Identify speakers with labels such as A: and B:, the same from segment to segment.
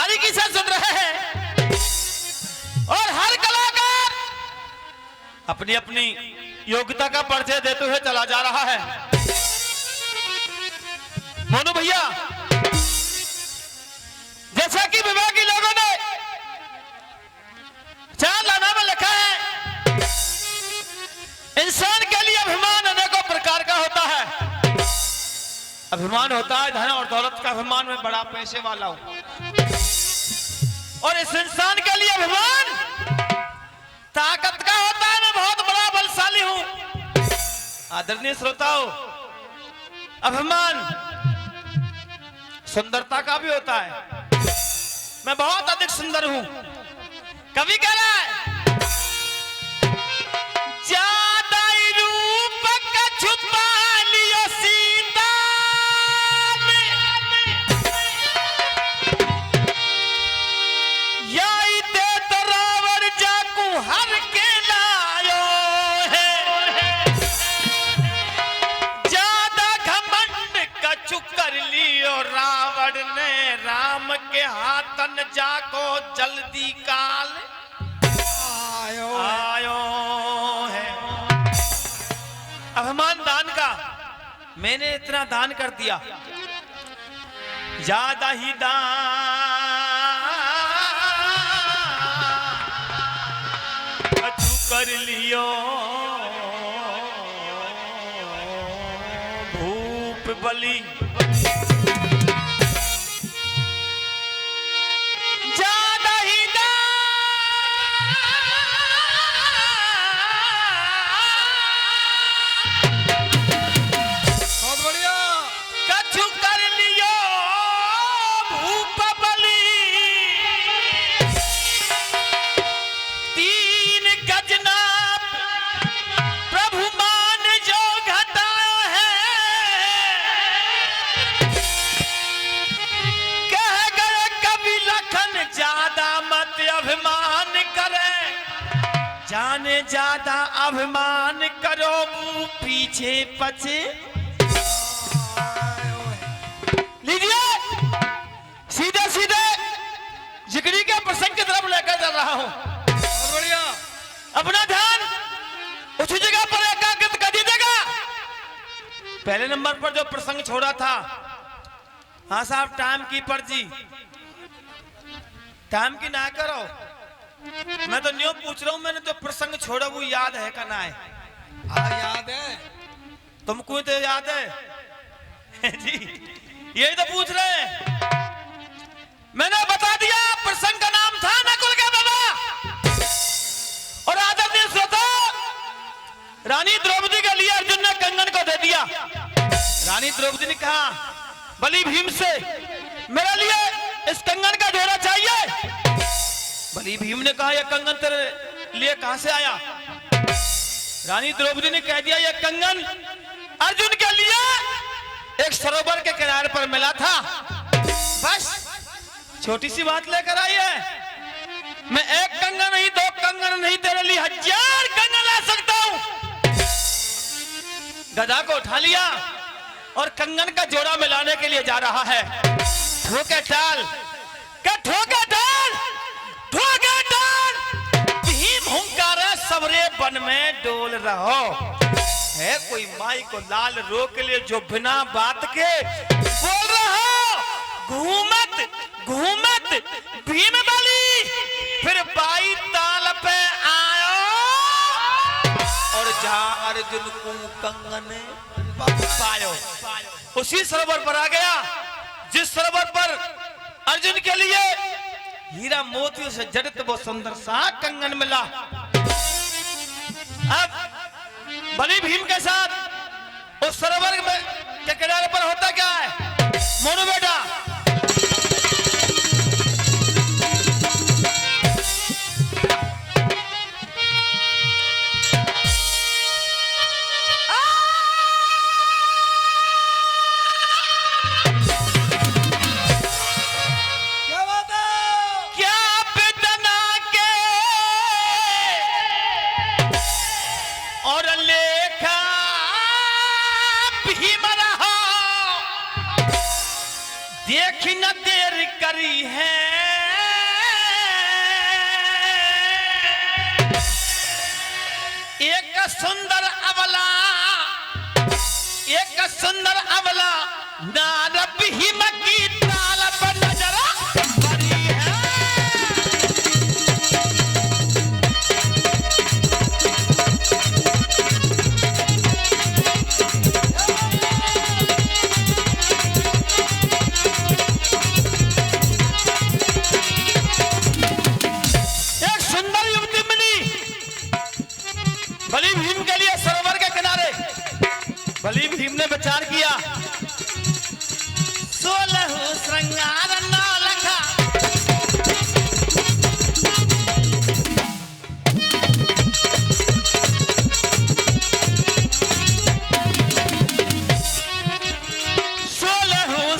A: बारीकी से सुन रहे हैं और हर कलाकार अपनी अपनी योग्यता का परिचय देते हुए चला जा रहा है। मोनू भैया, जैसा कि विभागीय लोगों ने 4 लाना में लिखा है, इंसान के लिए अभिमान अनेकों प्रकार का होता है। अभिमान होता है धन और दौलत का अभिमान, में बड़ा पैसे वाला हूं, और इस इंसान के लिए अभिमान ताकत का होता है, मैं बहुत बड़ा बलशाली हूं। आदरणीय श्रोताओं, अभिमान सुंदरता का भी होता है, मैं बहुत अधिक सुंदर हूं। कवि कह रहा है, ज्यादा रूप का छुपा लियो सीता में, याई दे दरावर जाकू हर के लायो है। ज्यादा घमंड कछु कर लियो रावण ने, राम के हाथन जाको जल्दी काल आयो है। अभिमान दान का, मैंने इतना दान कर दिया, ज्यादा ही दान कछु कर लियो भूप बलि। जाने ज्यादा अभिमान करो पीछे पचे। लीजिए, सीधे सीधे जिगरी के प्रसंग की तरफ लेकर चल रहा हूं। बढ़िया, अपना ध्यान उसी जगह पर एकाग्रित कर दीजिएगा। पहले नंबर पर जो प्रसंग छोड़ा था, हाँ साहब टाइम कीपर जी, टाइम की ना करो, मैं तो न्यू पूछ रहा हूं, मैंने जो प्रसंग छोड़ा वो याद है का ना है?
B: याद है,
A: तुमको तो याद है जी, यही तो पूछ रहे हैं। मैंने बता दिया, प्रसंग का नाम था नकुल के बाबा। और आदरणीय श्रोता, रानी द्रौपदी के लिए अर्जुन ने कंगन को दे दिया। रानी द्रौपदी ने कहा बलि भीम से, मेरे लिए इस कंगन का जोड़ा चाहिए। बलि भीम ने कहा, यह कंगन तेरे लिए कहां से आया? रानी द्रौपदी ने कह दिया, यह कंगन अर्जुन के लिए एक सरोवर के किनारे पर मिला था, बस छोटी सी बात लेकर आई है। मैं एक कंगन नहीं, 2 कंगन नहीं, तेरे लिए 1000 कंगन ला सकता हूं। गदा को उठा लिया और कंगन का जोड़ा मिलाने के लिए जा रहा है। ठोके टाल, ठोके टाल, ठोके टाल, भीम हुंकारा सबरे वन में डोल रहो। है कोई माई को लाल रोक के लिए जो बिना बात के बोल रहा, घूमत घूमत भीम बलि फिर 22 ताल पे आयो, और जहां अर्जुन को कंगन पायो उसी सरोवर पर आ गया, जिस सरोवर पर अर्जुन के लिए हीरा मोतियों से जड़ित वो सुंदर सा कंगन मिला। अब बलि भीम के साथ उस सरोवर के किनारे पर होता क्या है? मोनू बेटा, देखी न देर करी है सुंदर अबला, एक सुंदर अबला नार भीम की ताल पर नजर पड़ी है। एक सुंदर युवती मिली बलि भीम के लिए सरोवर के किनारे। बलि भीम ने विचार किया, 16 श्रृंगार 9 लखा,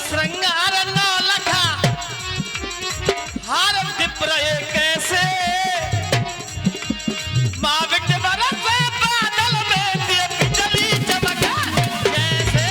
A: श्रृंगार 9 लखा, हार विप्र कैसे माँ विक्ट बरस बादल में देव बिजली चमका कैसे।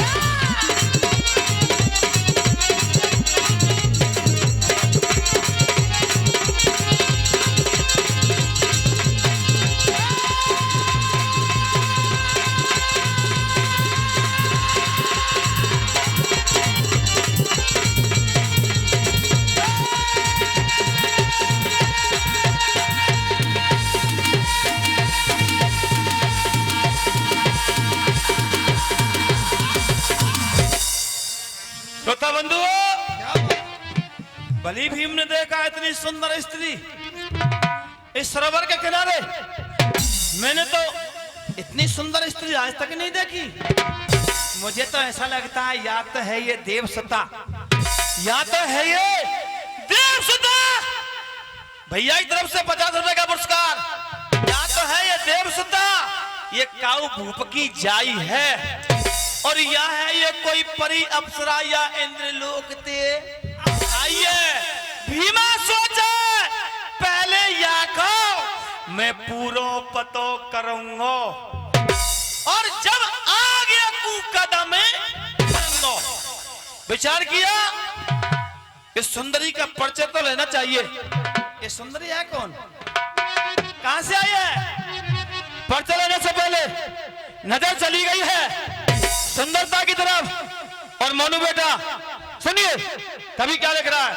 A: श्रोता बंधु,
B: क्या बात?
A: बलि भीम ने देखा इतनी सुंदर स्त्री इस सरोवर के किनारे। मैंने तो इतनी सुंदर स्त्री आज तक नहीं देखी। मुझे तो ऐसा लगता है या तो है ये देवसुता, या तो है ये देवसुता। भैया की तरफ से 50 रुपए का पुरस्कार। या तो है ये देवसुता, ये काऊ भूप की जाई है, और या है ये कोई परी अप्सरा या इंद्रलोक ते आइए। भीमा सोचा पहले या को मैं पूरा पतो करूंगा, और जब आगे कदम करूंगा। विचार किया इस सुंदरी का परिचय तो लेना चाहिए। ये सुंदरी है कौन, कहां से आई है? परिचय लेने से पहले नजर चली गई है सुंदरता की तरफ। और मोनू बेटा सुनिए कभी क्या लिख रहा है।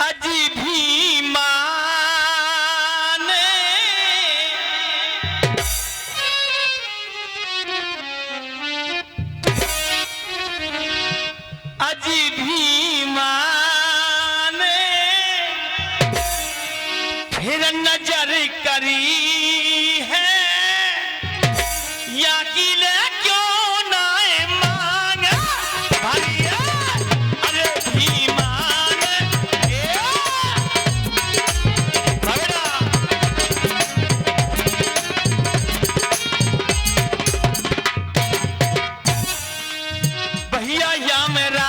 A: अजी भीमा ने अजी भीमा ने फिर नजर करी है, या की ले क्यों ना मांगा भैया। अरे भीमा ने भैया या मेरा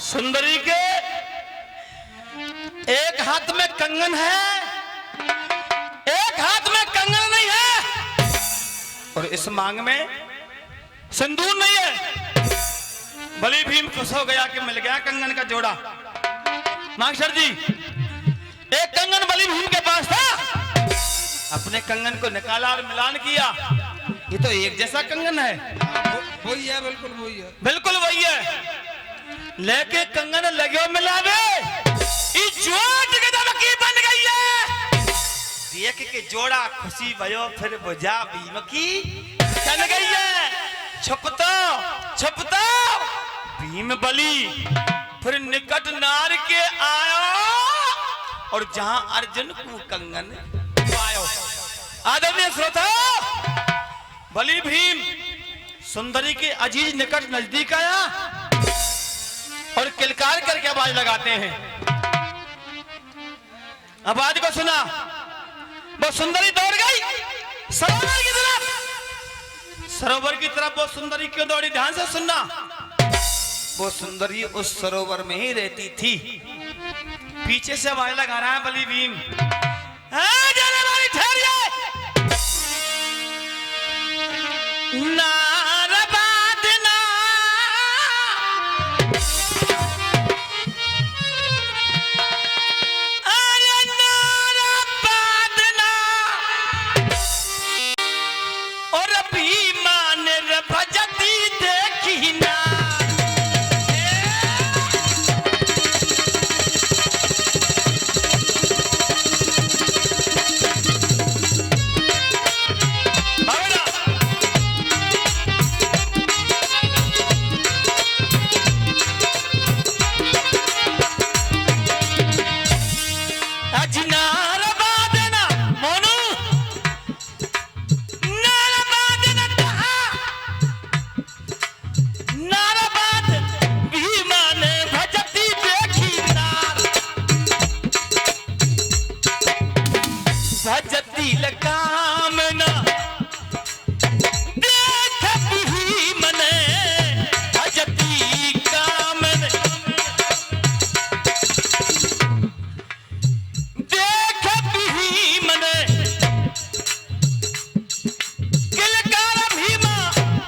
A: सुंदरी के एक हाथ में कंगन है, एक हाथ में कंगन नहीं है, और इस मांग में सिंदूर नहीं है। बलि भीम खुश हो गया कि मिल गया कंगन का जोड़ा। मास्टर जी, एक कंगन बलि भीम के पास था, अपने कंगन को निकाला और मिलान किया। ये तो एक जैसा कंगन है।
B: वही है, बिल्कुल वही है।
A: बिल्कुल वही है। लेके कंगन लगे मिलावे जोड़ के दमकी बन गई है। देख के जोड़ा खुशी भयो फिर बुझा भीम की चल गई है। छुपता भीम बली फिर निकट नार के आयो और जहां अर्जुन को कंगन पायो। आदरणीय श्रोता, बली भीम सुंदरी के अजीज निकट नजदीक आया और किलकार करके आवाज लगाते हैं। आवाज को सुना, वो सुंदरी दौड़ गई सरोवर की तरफ। सरोवर की तरफ वो सुंदरी क्यों दौड़ी, ध्यान से सुनना। वो सुंदरी उस सरोवर में ही रहती थी। पीछे से आवाज लगा रहा है बली भीम, जाने वाली ठहरिए।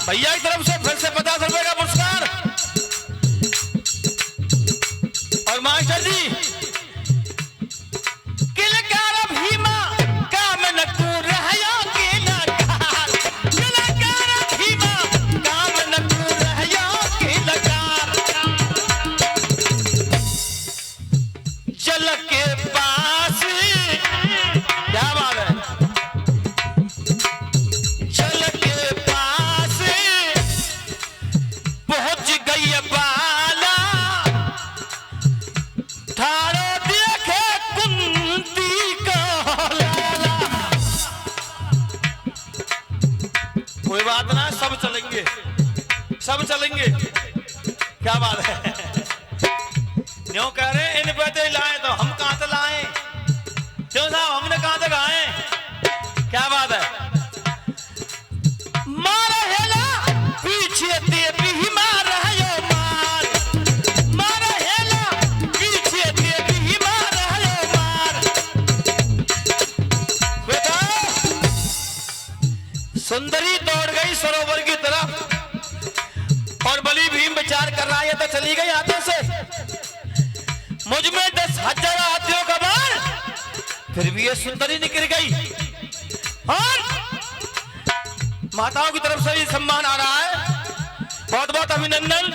A: भैया की तरफ से फिर से 50 रुपए का पुरस्कार। और मास्टर जी, किलकार भीमा काम न तू रहयो के लकार। किलकार भीमा काम न तू रहयो के लकार। जल के पास क्या बात है, जल के पास पहुंच गई बाला। ठाड़ो देखे कुंती का लाला। कोई बात ना, सब चलेंगे, सब चलेंगे। क्या बात है, न्यों कह रहे इन पे तो लाए तो हम कहां से लाए, क्यों साहब हमने कहां तक आए। क्या बात है, मारा हेला पीछे दे भी मार रहा मार। मारा हेला पीछे दे भी मार रहा मार। बेटा सुंदरी दौड़ गई सरोवर की तरफ और बली भीम विचार कर रहा है तो चली गई हाथों से। मुझ में 10,000 हाथियों का बाण, फिर भी ये सुंदरी निकल गई। और माताओं की तरफ से भी सम्मान आ रहा है, बहुत बहुत अभिनंदन।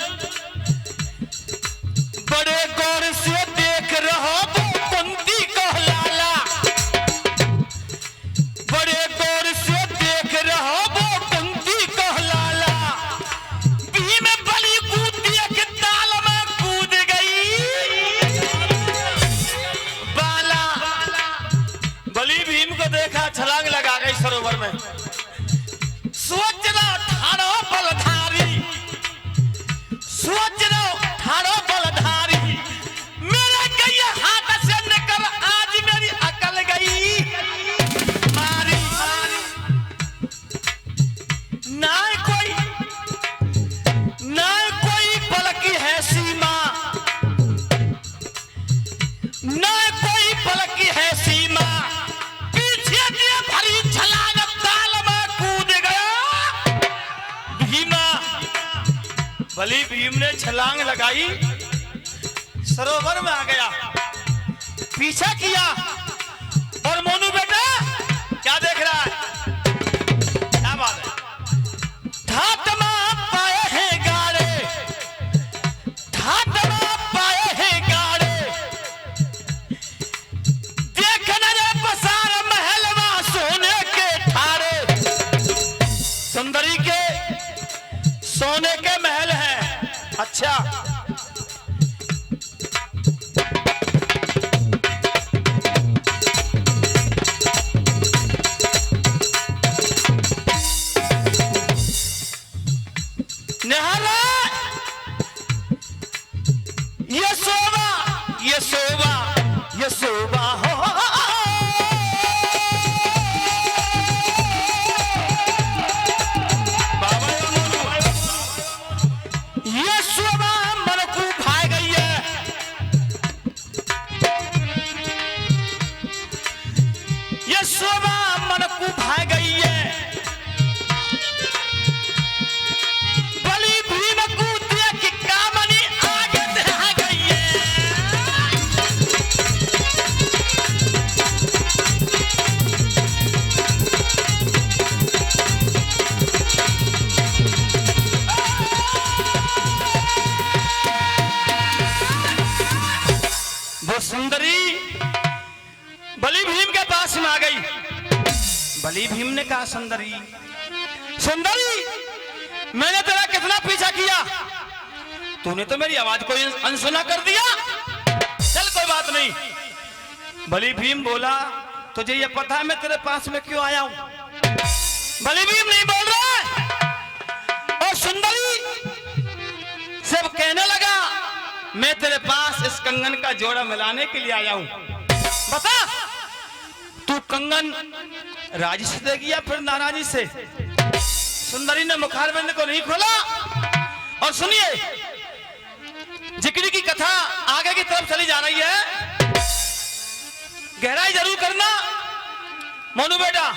A: बड़े गौर से देख रहो तो कुंती को लाला। बड़े गौर से देख रहो वो कुंती को लाला। भीम बली कूद एक ताल में कूद गई बाला। बली भीम को देखा, छलांग लगा गई सरोवर में। सोचना ठाड़ो बलधारी, सोचना ठाड़ो बलधारी। मेरे गई हाथ से निकल आज मेरी अकल गई मारी। ना कोई बल की है सीमा, ना कोई बल की है सीमा। पीछे से भरी छलांग ताल में कूद गया भीमा। बली भीम ने छलांग लगाई, सरोवर में आ गया, पीछा किया। और मोनू बेटा क्या देख रहा है, क्या बात है। ठाट में पाया ये शोभा मन को भाग गई है, बलि भीम को देख कामनी आगे दे गई है। वो सुंदरी बलि भीम के पास में आ गई। बलि भीम ने कहा, सुंदरी सुंदरी, मैंने तेरा कितना पीछा किया, तूने तो मेरी आवाज को अनसुना कर दिया। चल कोई बात नहीं। बलि भीम बोला, तुझे ये पता है मैं तेरे पास में क्यों आया हूं? बलि भीम नहीं बोल रहा है। और सुंदरी सब कहने लगा, मैं तेरे पास इस कंगन का जोड़ा मिलाने के लिए आया हूं। बता, तू कंगन राजी से देगी या फिर नाराजी से? सुंदरी ने मुखारबंद को नहीं खोला। और सुनिए, जिक्री की कथा आगे की तरफ चली जा रही है, गहराई जरूर करना मोनू बेटा।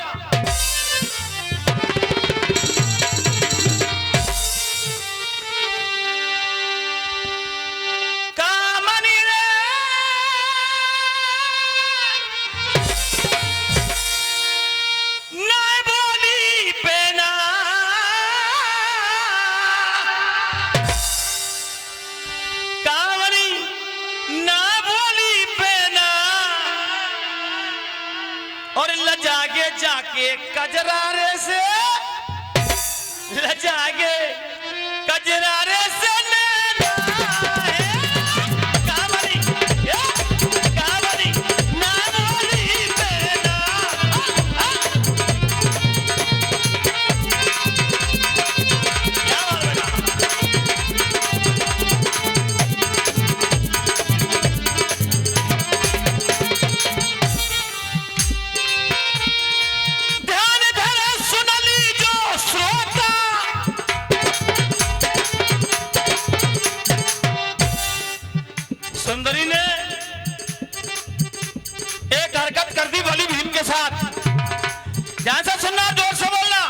A: और लजागे जाके कजरारे से, लजागे कजरारे से सुंदरी ने एक हरकत कर दी बलि भीम के साथ। ध्यान से सुनना, जोर से बोलना।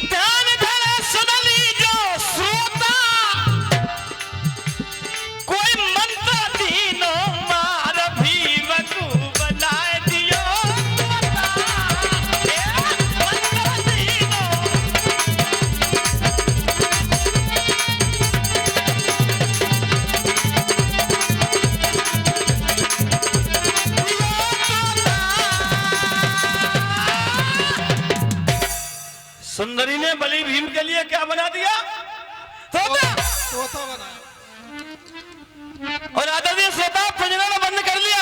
A: ध्यान धरे सुन लीजो श्रोता, कोई मंत्र तीनों मार भीम को बनाए दियो। सुंदरी ने बलि भीम के लिए क्या बना दिया?
B: तोता बना।
A: और आदरणीय श्रोता, पिंजरा में बंद कर लिया।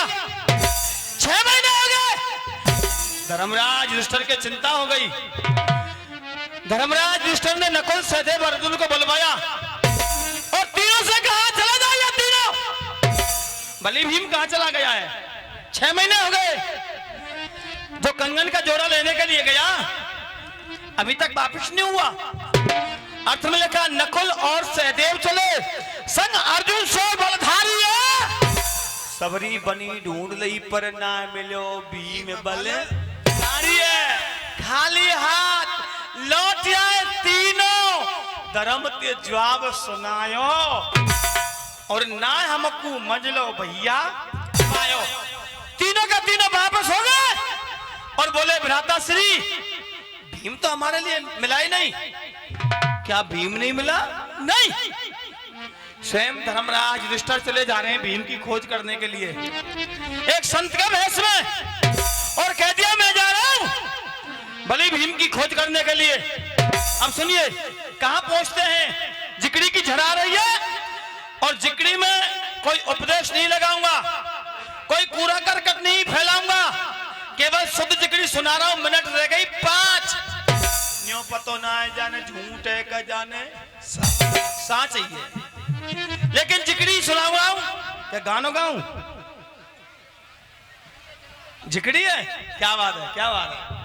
A: 6 महीने हो गए। धर्मराज युधिष्ठिर के चिंता हो गई। धर्मराज युधिष्ठिर ने नकुल सहदेव अर्जुन को बुलवाया और तीनों से कहा, चला जाइए तीनों। बलि भीम कहां चला गया है? 6 महीने हो गए। जो कंगन का जोड़ा लेने के लिए गया, अभी तक वापिस नहीं हुआ। अर्थ में लिखा, नकुल और सहदेव चले संग अर्जुन सो बलधारी है। सबरी बनी ढूंढ लई पर ना मिलो भीम बलधारी है। खाली हाथ लौट आए तीनों, धर्म ते जवाब सुनायो और ना हमको मजलो भैया पायो। तीनों का तीनों वापस हो गए और बोले, भ्राता श्री, भीम तो हमारे लिए मिला ही नहीं। क्या भीम नहीं मिला? नहीं। स्वयं धर्मराज युधिष्ठिर चले जा रहे हैं भीम की खोज करने के लिए, एक संत के भेष में, और कह दिया मैं जा रहा हूं बलि भीम की खोज करने के लिए। अब सुनिए, कहां पहुंचते हैं? जिकड़ी की झरा रही है और जिकड़ी में कोई उपदेश नहीं लगाऊंगा, कोई कूड़ा करकट नहीं फैलाऊंगा, केवल शुद्ध जिकड़ी सुना रहा हूं। मिनट रह गई 5। न्यों पतो ना है जाने झूठ है का जाने साच चाहिए, लेकिन जिकड़ी सुनाऊंगा क्या गानों गाऊं? जिकड़ी है। क्या बात है, क्या बात है।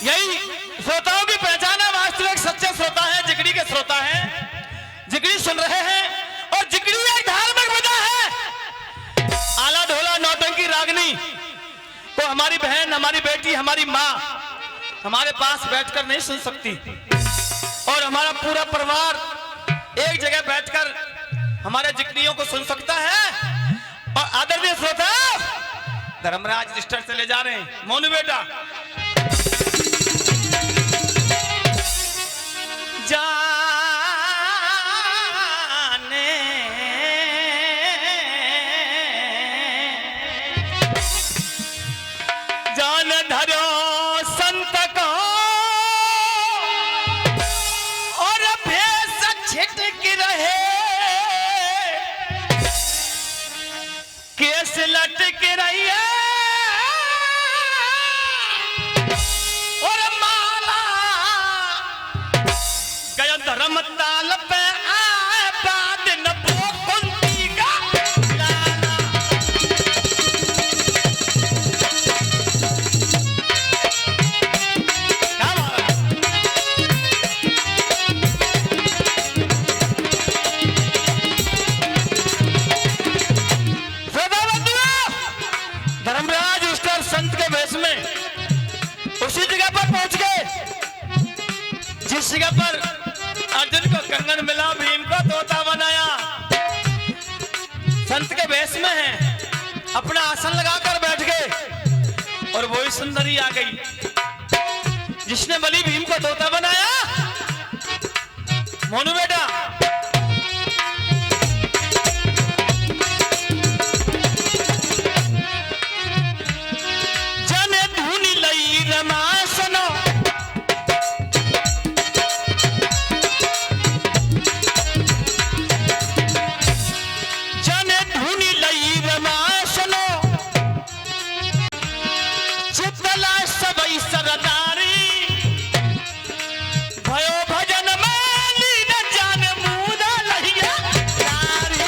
A: यही श्रोताओं की पहचान है। वास्तविक सच्चे श्रोता है, जिकड़ी के श्रोता है। जिकड़ी सुन रहे हैं हमारी बहन, हमारी बेटी, हमारी माँ हमारे पास बैठकर नहीं सुन सकती, और हमारा पूरा परिवार एक जगह बैठकर हमारे जिक्रियों को सुन सकता है। और आदरणीय श्रोता, धर्मराज रजिस्टर से ले जा रहे हैं। मोनू बेटा जान धरो संत को और भेष छिटक रहे, केस लटक रही है और माला गया धर्म ताल पे आबाद नबो कुंती का लाला। क्या बात है? धर्मराज उस्तर संत के वेश में उसी जगह पर पहुंच गए जिस जगह पर अर्जुन को कंगन मिला, भीम को तोता बनाया। संत के वेश में है, अपना आसन लगाकर बैठ गए और वही सुंदरी आ गई जिसने बलि भीम को तोता बनाया। मोनू बेटा जने धुनी लई रमासनो, जने धुनी लई रमासनो, चितला सबई सरदारी, भयो भजन माली न जान मुदा लहिया नारी।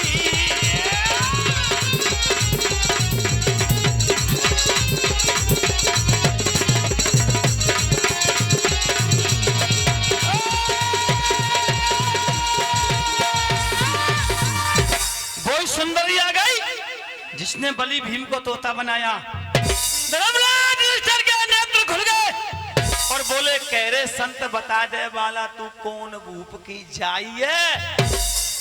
A: वही सुंदरी आ गई जिसने बलि भीम को तोता बनाया। धर्मराज युधिष्ठिर के नेत्र खुल गए और बोले, कह रे संत बता दे वाला तू कौन भूप की जाइए,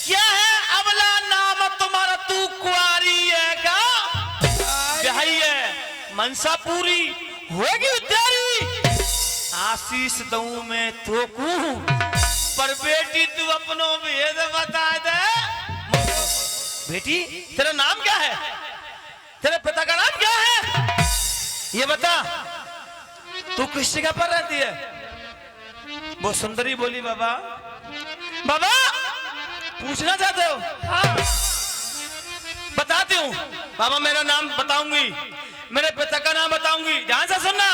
A: क्या है अबला नाम तुम्हारा, तू कुआरी है का ब्याही है, मनसा पूरी होगी उद्यारी, आशीष दऊं मैं तो कहूं, पर बेटी तू अपनों भेद बता दे। बेटी तेरा नाम क्या है, तेरे पिता का नाम क्या है, ये बता, तू किस जगह पर रहती है? वो सुंदरी बोली, बाबा बाबा पूछना चाहते हो? हाँ बताती हूँ बाबा, मेरा नाम बताऊंगी, मेरे पिता का नाम बताऊंगी, ध्यान से सुनना।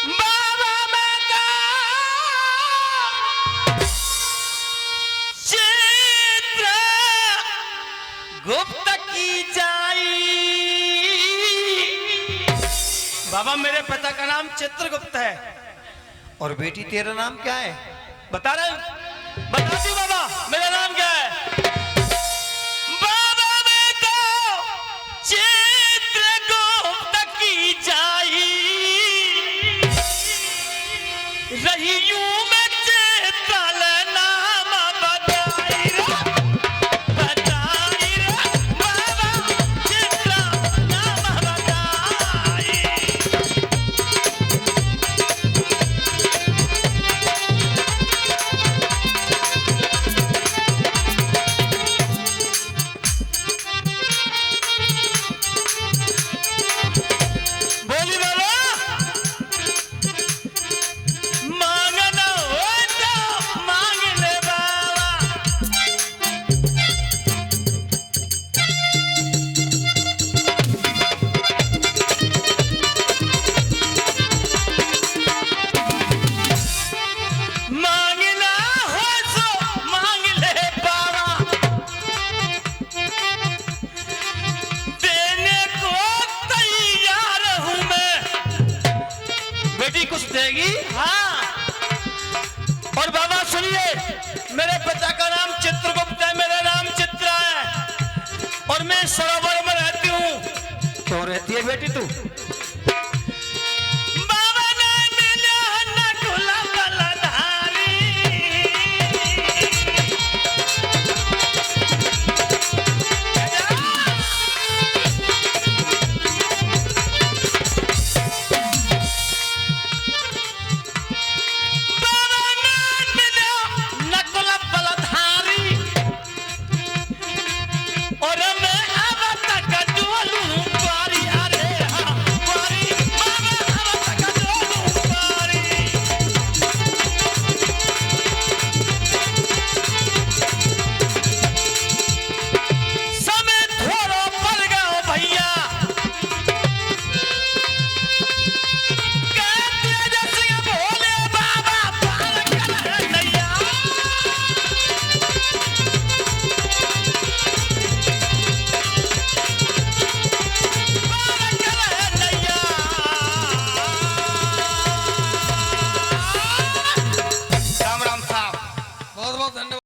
A: बाबा मैं चित्र गुप्त की जाई, बाबा मेरे पिता का नाम चित्रगुप्त है। और बेटी तेरा नाम क्या है? बता रहे, बताती हूँ बाबा मेरा नाम क्या है। बाबा मैं तो चित्रगुप्त की जाई, रही यूं मैं चित्रल नाम बताई रे, बताई रे बाबा चित्र नाम बताई। बोली बाबा मांगना हो तो मांग ले बाबा। मांगना हो तो मांग ले बाबा, देने को तैयार हूं मैं। बेटी कुछ देगी? हाँ। और बाबा सुनिए, मेरे पिता का नाम चित्रगुप्त है, मेरा नाम चित्रा है और मैं सरोवर में रहती हूँ।
C: क्यों रहती है बेटी तू?